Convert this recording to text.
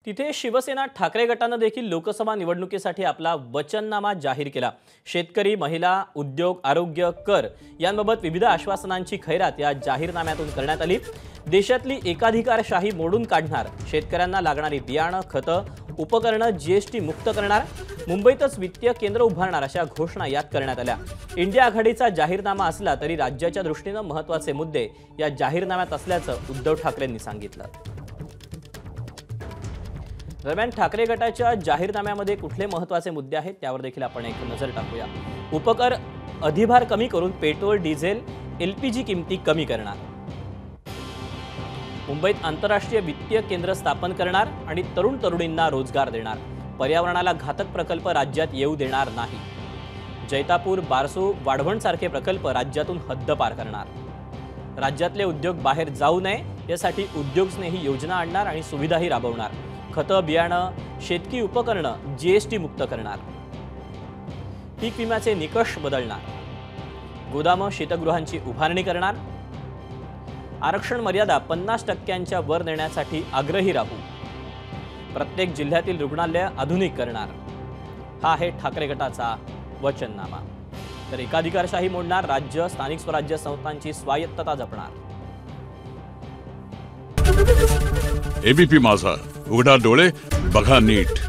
तिथे शिवसेना ठाकरे गटानं देखील लोकसभा निवडणुकीसाठी आपला वचननामा जाहीर केला। शेतकरी, महिला, उद्योग, आरोग्य, कर यांबाबत विविध आश्वासनांची खैरात या जाहीरनाम्यातून करण्यात आली। देशातली एकाधिकारशाही मोडून काढणार, शेतकऱ्यांना लागणारी बियाणं, खतं, उपकरणं जीएसटी मुक्त करणार, मुंबईतच वित्तीय केंद्र उभारणार अशा घोषणा यात करण्यात आल्या। इंडिया आघाडीचा जाहीरनामा असला तरी राज्याच्या दृष्टीने महत्त्वाचे मुद्दे या जाहीरनाम्यात असल्याचं उद्धव ठाकरेंनी सांगितलं। दरम्यान ठाकरे गटाच्या जाहीरनाम्यामध्ये कुठले महत्त्वाचे मुद्दे आहेत त्यावर देखील आपण एक नजर टाकूया। उपकर अधिभार कमी करून पेट्रोल, डिझेल, एलपीजी किमती कमी करणार, मुंबईत आंतरराष्ट्रीय वित्तीय केंद्र स्थापन करणार आणि तरुण तरुणींना रोजगार देणार, पर्यावरणाला घातक प्रकल्प राज्यात येऊ देणार नाही, जैतापूर, बारसू, वाढवण सारखे प्रकल्प राज्यातून हद्दपार करणार, राज्यातले उद्योग बाहेर जाऊ नये यासाठी उद्योगस्नेही योजना आणणार आणि सुविधाही राबवणार, खतं, बियाणं, शेतकी उपकरणं जीएसटी मुक्त करणार, पीक विम्याचे निकष बदलणार, गोदामं, शीतगृहांची उभारणी करणार, आरक्षण मर्यादा 50% वर नेण्यासाठी आग्रही राहू, प्रत्येक जिल्ह्यातील रुग्णालय आधुनिक करणार। हा आहे ठाकरे गटाचा वचननामा। तर एकाधिकारशाही मोडणार, राज्य, स्थानिक स्वराज्य संस्थांची स्वायत्तता जपणार। एबीपी माझा, उघडा डोळे बघा नीट।